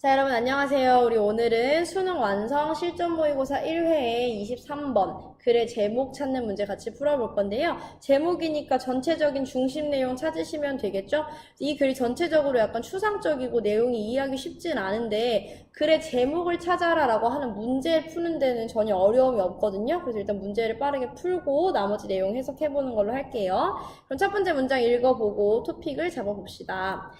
자, 여러분 안녕하세요. 우리 오늘은 수능 완성 실전 모의고사 1회의 23번 글의 제목 찾는 문제 같이 풀어볼 건데요. 제목이니까 전체적인 중심 내용 찾으시면 되겠죠? 이 글이 전체적으로 약간 추상적이고 내용이 이해하기 쉽진 않은데 글의 제목을 찾아라 라고 하는 문제 푸는 데는 전혀 어려움이 없거든요. 그래서 일단 문제를 빠르게 풀고 나머지 내용 해석해보는 걸로 할게요. 그럼 첫 번째 문장 읽어보고 토픽을 잡아봅시다.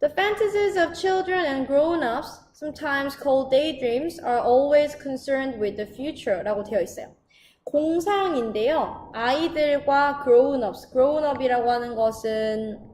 The fantasies of children and grown-ups, sometimes called daydreams, are always concerned with the future 라고 되어 있어요. 공상인데요. 아이들과 grown-ups, grown-up이라고 하는 것은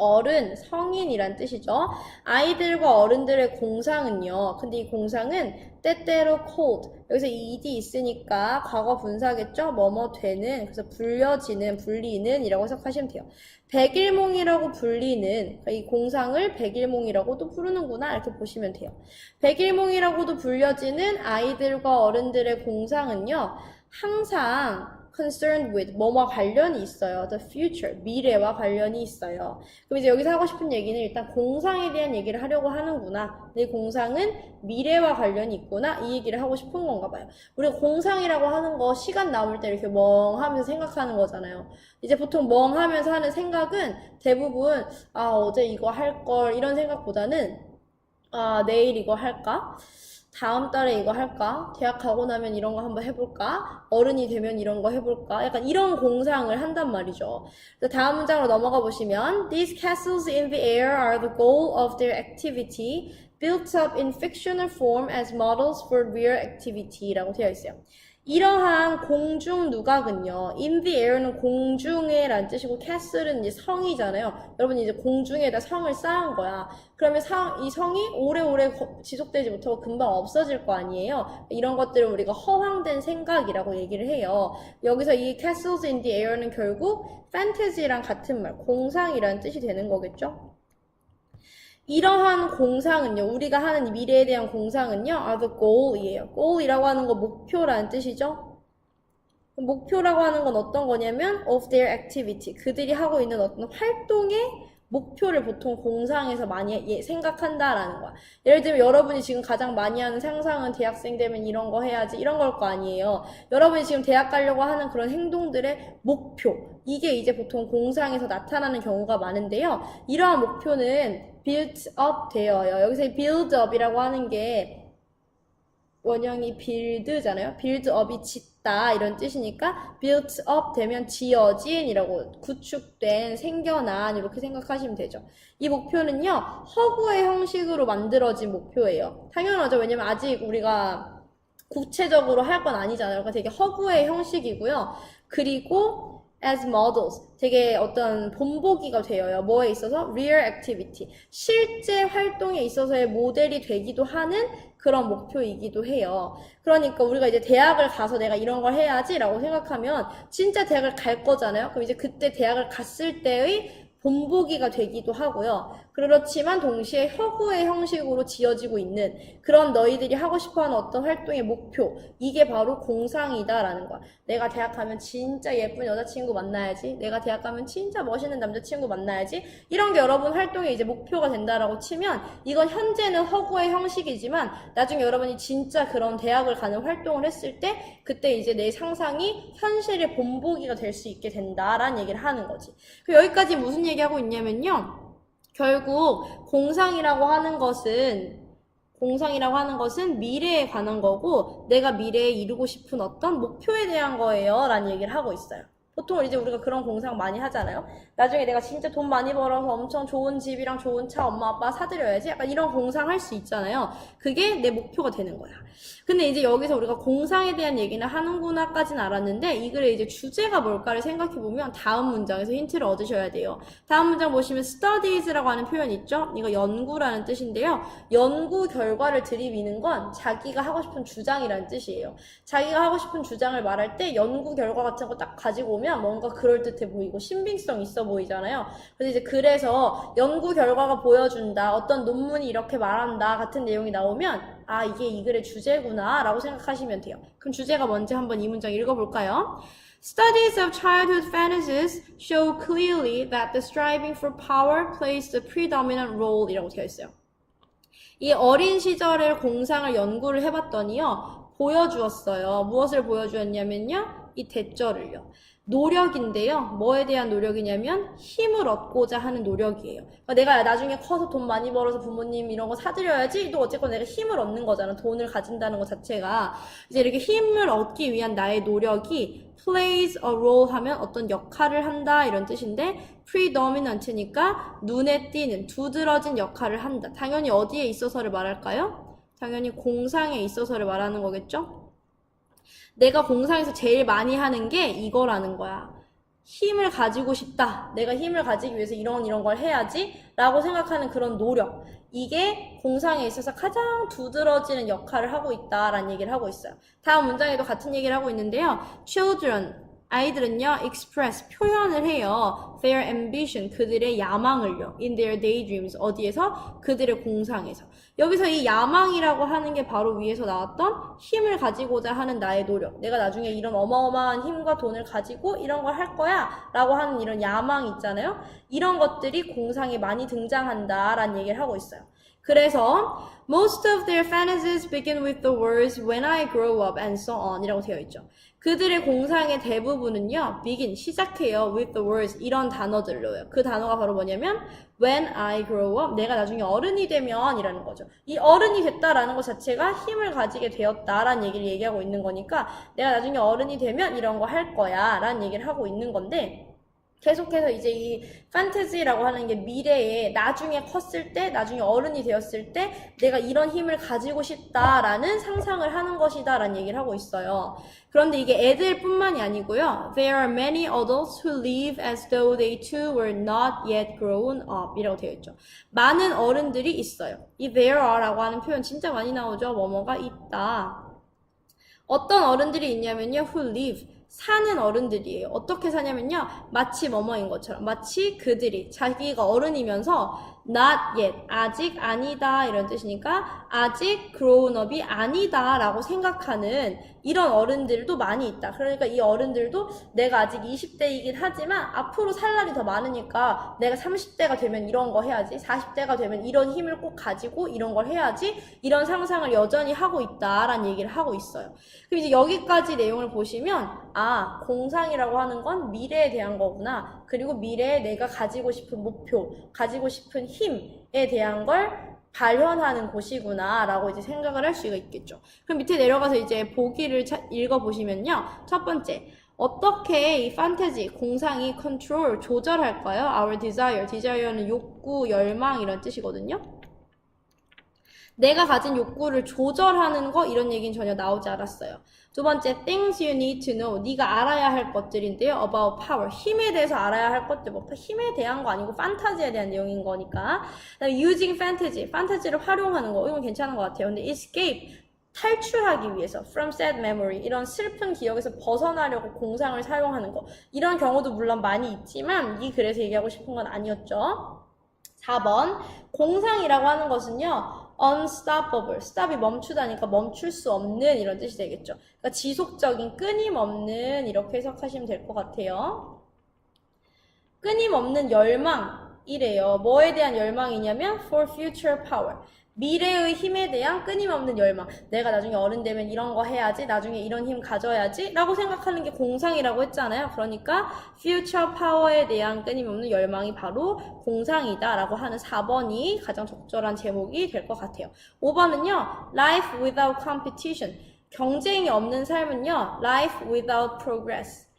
어른, 성인이란 뜻이죠. 아이들과 어른들의 공상은요. 근데 이 공상은 때때로 called. 여기서 ed 있으니까 과거 분사겠죠? 뭐뭐 되는, 그래서 불려지는, 불리는 이라고 해석하시면 돼요. 백일몽이라고 불리는, 이 공상을 백일몽이라고도 부르는구나 이렇게 보시면 돼요. 백일몽이라고도 불려지는 아이들과 어른들의 공상은요. 항상 concerned with, 뭐와 관련이 있어요. The future, 미래와 관련이 있어요. 그럼 이제 여기서 하고 싶은 얘기는 일단 공상에 대한 얘기를 하려고 하는구나. 내 공상은 미래와 관련이 있구나. 이 얘기를 하고 싶은 건가 봐요. 우리가 공상이라고 하는 거 시간 남을 때 이렇게 멍하면서 생각하는 거잖아요. 이제 보통 멍하면서 하는 생각은 대부분 어제 이거 할 걸 이런 생각보다는 내일 이거 할까? 다음 달에 이거 할까? 대학 가고 나면 이런 거 한번 해볼까? 어른이 되면 이런 거 해볼까? 약간 이런 공상을 한단 말이죠. 다음 문장으로 넘어가 보시면 These castles in the air are the goal of their activity, built up in fictional form as models for real activity 라고 되어 있어요. 이러한 공중 누각은요. in the air는 공중에 란 뜻이고 castle은 이제 성이잖아요. 여러분이 이제 공중에다 성을 쌓은 거야. 그러면 이 성이 오래오래 지속되지 못하고 금방 없어질 거 아니에요. 이런 것들을 우리가 허황된 생각이라고 얘기를 해요. 여기서 이 castles in the air는 결국 fantasy랑 같은 말, 공상이라는 뜻이 되는 거겠죠. 이러한 공상은요, 우리가 하는 미래에 대한 공상은요, are the goal이에요. goal이라고 하는 건 목표라는 뜻이죠. 목표라고 하는 건 어떤 거냐면 of their activity. 그들이 하고 있는 어떤 활동의 목표를 보통 공상에서 많이 생각한다라는 거야. 예를 들면 여러분이 지금 가장 많이 하는 상상은 대학생 되면 이런 거 해야지 이런 걸 거 아니에요. 여러분이 지금 대학 가려고 하는 그런 행동들의 목표. 이게 이제 보통 공상에서 나타나는 경우가 많은데요. 이러한 목표는 built up 되어요. 여기서 build up이라고 하는 게 원형이 build잖아요. build up이 짓다 이런 뜻이니까 built up 되면 지어진 이라고 구축된, 생겨난 이렇게 생각하시면 되죠. 이 목표는요. 허구의 형식으로 만들어진 목표예요. 당연하죠. 왜냐면 아직 우리가 구체적으로 할 건 아니잖아요. 그러니까 되게 허구의 형식이고요. 그리고 as models, 되게 어떤 본보기가 되어요. 뭐에 있어서? real activity, 실제 활동에 있어서의 모델이 되기도 하는 그런 목표이기도 해요. 그러니까 우리가 이제 대학을 가서 내가 이런 걸 해야지 라고 생각하면 진짜 대학을 갈 거잖아요. 그럼 이제 그때 대학을 갔을 때의 본보기가 되기도 하고요. 그렇지만 동시에 허구의 형식으로 지어지고 있는 그런 너희들이 하고 싶어하는 어떤 활동의 목표, 이게 바로 공상이다라는 거야. 내가 대학 가면 진짜 예쁜 여자친구 만나야지, 내가 대학 가면 진짜 멋있는 남자친구 만나야지, 이런 게 여러분 활동의 이제 목표가 된다라고 치면 이건 현재는 허구의 형식이지만 나중에 여러분이 진짜 그런 대학을 가는 활동을 했을 때 그때 이제 내 상상이 현실의 본보기가 될 수 있게 된다라는 얘기를 하는 거지. 여기까지 무슨 얘기하고 있냐면요. 결국 공상이라고 하는 것은 미래에 관한 거고 내가 미래에 이루고 싶은 어떤 목표에 대한 거예요 라는 얘기를 하고 있어요. 보통 이제 우리가 그런 공상 많이 하잖아요. 나중에 내가 진짜 돈 많이 벌어서 엄청 좋은 집이랑 좋은 차 엄마 아빠 사드려야지, 약간 이런 공상 할 수 있잖아요. 그게 내 목표가 되는 거야. 근데 이제 여기서 우리가 공상에 대한 얘기는 하는구나 까지는 알았는데 이 글의 이제 주제가 뭘까를 생각해보면 다음 문장에서 힌트를 얻으셔야 돼요. 다음 문장 보시면 studies라고 하는 표현 있죠? 이거 연구라는 뜻인데요. 연구 결과를 들이미는 건 자기가 하고 싶은 주장이라는 뜻이에요. 자기가 하고 싶은 주장을 말할 때 연구 결과 같은 거 딱 가지고 오면 뭔가 그럴듯해 보이고 신빙성 있어 보이잖아요. 그래서 연구 결과가 보여준다, 어떤 논문이 이렇게 말한다 같은 내용이 나오면 이게 이 글의 주제구나 라고 생각하시면 돼요. 그럼 주제가 뭔지 한번 이 문장 읽어볼까요? Studies of childhood fantasies show clearly that the striving for power plays the predominant role 이라고 되어 있어요. 이 어린 시절의 공상을 연구를 해봤더니요, 보여주었어요. 무엇을 보여주었냐면요, 이 대절을요. 노력인데요. 뭐에 대한 노력이냐면 힘을 얻고자 하는 노력이에요. 그러니까 내가 나중에 커서 돈 많이 벌어서 부모님 이런 거 사드려야지. 또 어쨌건 내가 힘을 얻는 거잖아. 돈을 가진다는 것 자체가. 이제 이렇게 힘을 얻기 위한 나의 노력이 plays a role 하면 어떤 역할을 한다 이런 뜻인데 predominant니까 눈에 띄는 두드러진 역할을 한다. 당연히 어디에 있어서를 말할까요? 당연히 공상에 있어서를 말하는 거겠죠? 내가 공상에서 제일 많이 하는 게 이거라는 거야. 힘을 가지고 싶다. 내가 힘을 가지기 위해서 이런 걸 해야지. 라고 생각하는 그런 노력. 이게 공상에 있어서 가장 두드러지는 역할을 하고 있다라는 얘기를 하고 있어요. 다음 문장에도 같은 얘기를 하고 있는데요. Children, 아이들은요, express, 표현을 해요. Their ambition, 그들의 야망을요. In their daydreams, 어디에서? 그들의 공상에서. 여기서 이 야망이라고 하는 게 바로 위에서 나왔던 힘을 가지고자 하는 나의 노력. 내가 나중에 이런 어마어마한 힘과 돈을 가지고 이런 걸 할 거야. 라고 하는 이런 야망 있잖아요. 이런 것들이 공상에 많이 등장한다. 라는 얘기를 하고 있어요. 그래서 most of their fantasies begin with the words when I grow up and so on 이라고 되어 있죠. 그들의 공상의 대부분은요, begin, 시작해요, with the words, 이런 단어들로요. 그 단어가 바로 뭐냐면, when I grow up, 내가 나중에 어른이 되면 이라는 거죠. 이 어른이 됐다라는 것 자체가 힘을 가지게 되었다라는 얘기를 얘기하고 있는 거니까, 내가 나중에 어른이 되면 이런 거 할 거야, 라는 얘기를 하고 있는 건데, 계속해서 이제 이 판타지라고 하는 게 미래에 나중에 컸을 때, 나중에 어른이 되었을 때 내가 이런 힘을 가지고 싶다라는 상상을 하는 것이다 라는 얘기를 하고 있어요. 그런데 이게 애들뿐만이 아니고요. There are many adults who live as though they too were not yet grown up 이라고 되어 있죠. 많은 어른들이 있어요. 이 there are 라고 하는 표현 진짜 많이 나오죠. 뭐뭐가 있다. 어떤 어른들이 있냐면요. who live 사는 어른들이에요. 어떻게 사냐면요. 마치 뭐뭐인 것처럼 마치 그들이 자기가 어른이면서 not yet 아직 아니다 이런 뜻이니까 아직 grown up이 아니다 라고 생각하는 이런 어른들도 많이 있다. 그러니까 이 어른들도 내가 아직 20대이긴 하지만 앞으로 살 날이 더 많으니까 내가 30대가 되면 이런 거 해야지 40대가 되면 이런 힘을 꼭 가지고 이런 걸 해야지 이런 상상을 여전히 하고 있다라는 얘기를 하고 있어요. 그럼 이제 여기까지 내용을 보시면 아, 공상이라고 하는 건 미래에 대한 거구나. 그리고 미래에 내가 가지고 싶은 목표, 가지고 싶은 힘에 대한 걸 발현하는 곳이구나 라고 이제 생각을 할 수가 있겠죠. 그럼 밑에 내려가서 이제 보기를 읽어보시면요. 첫 번째, 어떻게 이 판타지, 공상이 control, 조절할까요? Our desire, desire는 욕구, 열망 이런 뜻이거든요. 내가 가진 욕구를 조절하는 거 이런 얘기는 전혀 나오지 않았어요. 두 번째, things you need to know. 네가 알아야 할 것들인데요. about power. 힘에 대해서 알아야 할 것들. 뭐 힘에 대한 거 아니고 판타지에 대한 내용인 거니까. 그다음에 using fantasy. 판타지를 활용하는 거. 이건 괜찮은 것 같아요. 근데 escape. 탈출하기 위해서 from sad memory 이런 슬픈 기억에서 벗어나려고 공상을 사용하는 거 이런 경우도 물론 많이 있지만 이 글에서 얘기하고 싶은 건 아니었죠. 4번 공상이라고 하는 것은요 unstoppable, stop이 멈추다니까 멈출 수 없는 이런 뜻이 되겠죠. 그러니까 지속적인, 끊임없는 이렇게 해석하시면 될 것 같아요. 끊임없는 열망이래요. 뭐에 대한 열망이냐면 for future power. 미래의 힘에 대한 끊임없는 열망. 내가 나중에 어른 되면 이런 거 해야지, 나중에 이런 힘 가져야지 라고 생각하는 게 공상이라고 했잖아요. 그러니까 future power에 대한 끊임없는 열망이 바로 공상이다 라고 하는 4번이 가장 적절한 제목이 될 것 같아요. 5번은요. life without competition. 경쟁이 없는 삶은요. life without progress.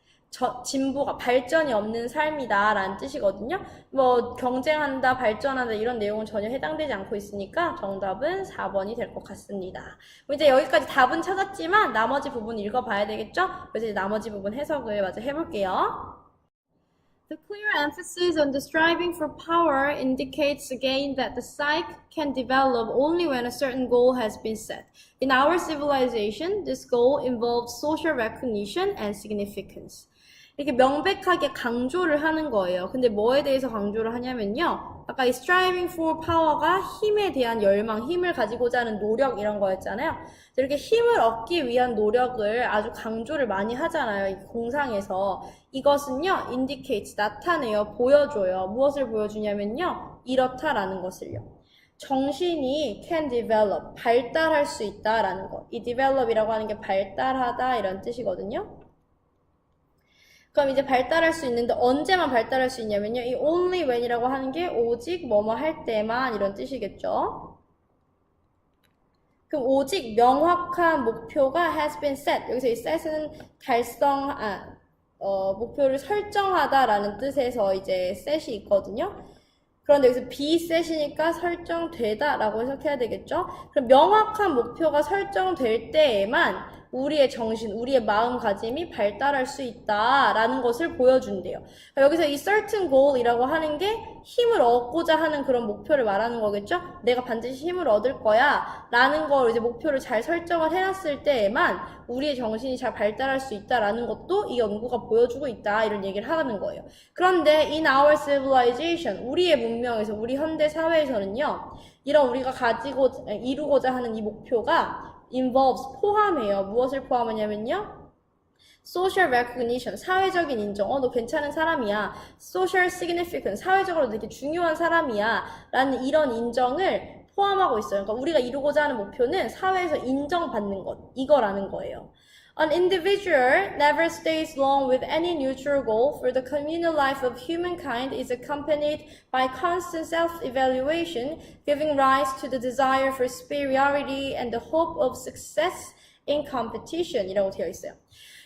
진보가 발전이 없는 삶이다 라는 뜻이거든요. 뭐 경쟁한다 발전한다 이런 내용은 전혀 해당되지 않고 있으니까 정답은 4번이 될 것 같습니다. 이제 여기까지 답은 찾았지만 나머지 부분 읽어봐야 되겠죠? 그래서 이제 나머지 부분 해석을 마저 해볼게요. The clear emphasis on the striving for power indicates again that the psyche can develop only when a certain goal has been set. In our civilization, this goal involves social recognition and significance. 이렇게 명백하게 강조를 하는 거예요. 근데 뭐에 대해서 강조를 하냐면요. 아까 이 striving for power가 힘에 대한 열망, 힘을 가지고자 하는 노력 이런 거였잖아요. 이렇게 힘을 얻기 위한 노력을 아주 강조를 많이 하잖아요. 이 공상에서. 이것은요. indicates, 나타내요. 보여줘요. 무엇을 보여주냐면요. 이렇다라는 것을요. 정신이 can develop, 발달할 수 있다라는 거. 이 develop이라고 하는 게 발달하다 이런 뜻이거든요. 그럼 이제 발달할 수 있는데 언제만 발달할 수 있냐면요. 이 only when이라고 하는 게 오직 뭐뭐 할 때만 이런 뜻이겠죠. 그럼 오직 명확한 목표가 has been set. 여기서 이 set은 목표를 설정하다라는 뜻에서 이제 set이 있거든요. 그런데 여기서 be set이니까 설정되다라고 해석해야 되겠죠. 그럼 명확한 목표가 설정될 때에만 우리의 정신, 우리의 마음가짐이 발달할 수 있다라는 것을 보여준대요. 여기서 이 certain goal이라고 하는 게 힘을 얻고자 하는 그런 목표를 말하는 거겠죠? 내가 반드시 힘을 얻을 거야 라는 걸 이제 목표를 잘 설정을 해놨을 때에만 우리의 정신이 잘 발달할 수 있다라는 것도 이 연구가 보여주고 있다 이런 얘기를 하는 거예요. 그런데 in our civilization, 우리의 문명에서, 우리 현대 사회에서는요, 이런 우리가 이루고자 하는 이 목표가 involves, 포함해요. 무엇을 포함하냐면요. social recognition, 사회적인 인정. 너 괜찮은 사람이야. social significance, 사회적으로 되게 중요한 사람이야. 라는 이런 인정을 포함하고 있어요. 그러니까 우리가 이루고자 하는 목표는 사회에서 인정받는 것, 이거라는 거예요. An individual never stays long with any neutral goal, for the communal life of humankind is accompanied by constant self-evaluation, giving rise to the desire for superiority and the hope of success in competition 이라고 되어 있어요.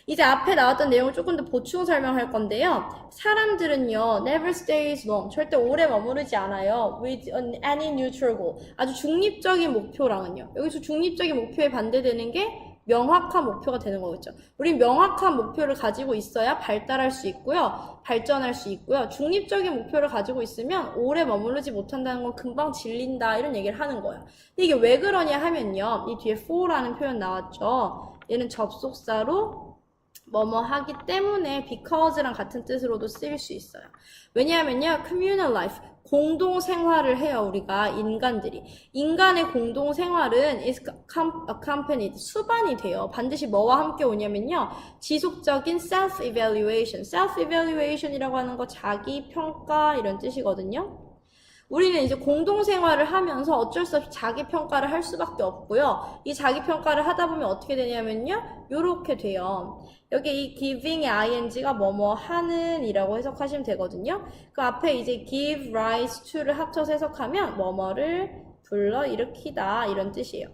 이제 앞에 나왔던 내용을 조금 더 보충 설명할 건데요. 사람들은요, never stays long, 절대 오래 머무르지 않아요. with any neutral goal, 아주 중립적인 목표랑은요. 여기서 중립적인 목표에 반대되는 게 명확한 목표가 되는 거겠죠. 우린 명확한 목표를 가지고 있어야 발달할 수 있고요. 발전할 수 있고요. 중립적인 목표를 가지고 있으면 오래 머무르지 못한다는 건 금방 질린다 이런 얘기를 하는 거예요. 근데 이게 왜 그러냐 하면요. 이 뒤에 for라는 표현 나왔죠. 얘는 접속사로 뭐뭐 하기 때문에 because랑 같은 뜻으로도 쓰일 수 있어요. 왜냐하면요. communal life, 공동 생활을 해요. 우리가 인간들이. 인간의 공동 생활은 is accompanied, 수반이 돼요. 반드시 뭐와 함께 오냐면요. 지속적인 self-evaluation. self-evaluation이라고 하는 거 자기 평가 이런 뜻이거든요. 우리는 이제 공동생활을 하면서 어쩔 수 없이 자기평가를 할 수밖에 없고요. 이 자기평가를 하다 보면 어떻게 되냐면요. 요렇게 돼요. 여기 이 giving의 ing가 뭐뭐 하는 이라고 해석하시면 되거든요. 그 앞에 이제 give rise to를 합쳐서 해석하면 뭐뭐를 불러일으키다 이런 뜻이에요.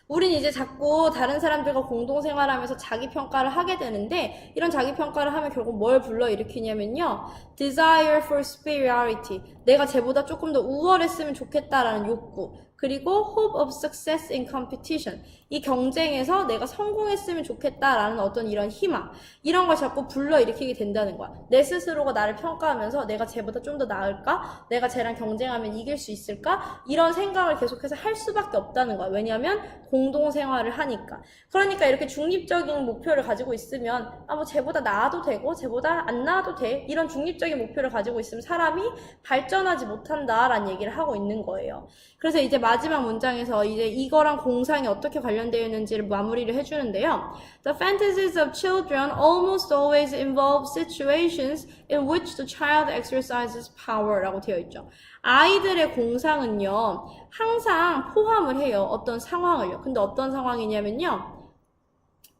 우린 이제 자꾸 다른 사람들과 공동생활하면서 자기평가를 하게 되는데 이런 자기평가를 하면 결국 뭘 불러일으키냐면요. desire for superiority, 내가 쟤보다 조금 더 우월했으면 좋겠다라는 욕구, 그리고 hope of success in competition, 이 경쟁에서 내가 성공했으면 좋겠다라는 어떤 이런 희망, 이런 걸 자꾸 불러일으키게 된다는 거야. 내 스스로가 나를 평가하면서 내가 쟤보다 좀 더 나을까? 내가 쟤랑 경쟁하면 이길 수 있을까? 이런 생각을 계속해서 할 수밖에 없다는 거야. 왜냐하면 공동생활을 하니까. 그러니까 이렇게 중립적인 목표를 가지고 있으면 뭐 쟤보다 나아도 되고 쟤보다 안 나아도 돼. 이런 중립적인 목표를 가지고 있으면 사람이 발전하지 못한다라는 얘기를 하고 있는 거예요. 그래서 이제 마지막 문장에서 이제 이거랑 공상이 어떻게 관련되어 있는지를 마무리를 해주는데요. The fantasies of children almost always involve situations in which the child exercises power라고 되어 있죠. 아이들의 공상은요, 항상 포함을 해요. 어떤 상황을요. 근데 어떤 상황이냐면요,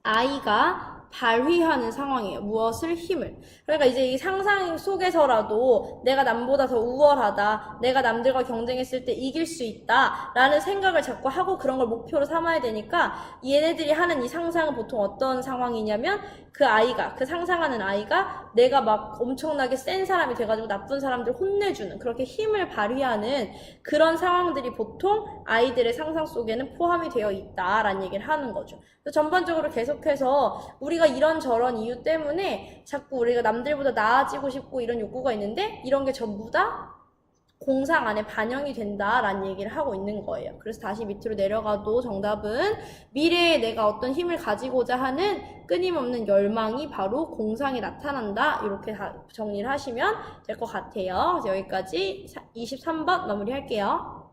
아이가 발휘하는 상황이에요. 무엇을? 힘을. 그러니까 이제 이 상상 속에서라도 내가 남보다 더 우월하다, 내가 남들과 경쟁했을 때 이길 수 있다 라는 생각을 자꾸 하고 그런 걸 목표로 삼아야 되니까 얘네들이 하는 이 상상은 보통 어떤 상황이냐면 그 아이가, 그 상상하는 아이가 내가 막 엄청나게 센 사람이 돼가지고 나쁜 사람들 혼내주는, 그렇게 힘을 발휘하는 그런 상황들이 보통 아이들의 상상 속에는 포함이 되어 있다라는 얘기를 하는 거죠. 그래서 전반적으로 계속해서 우리가 이런저런 이유 때문에 자꾸 우리가 남들보다 나아지고 싶고 이런 욕구가 있는데 이런 게 전부 다 공상 안에 반영이 된다라는 얘기를 하고 있는 거예요. 그래서 다시 밑으로 내려가도 정답은 미래에 내가 어떤 힘을 가지고자 하는 끊임없는 열망이 바로 공상에 나타난다. 이렇게 정리를 하시면 될 것 같아요. 그래서 여기까지 23번 마무리할게요.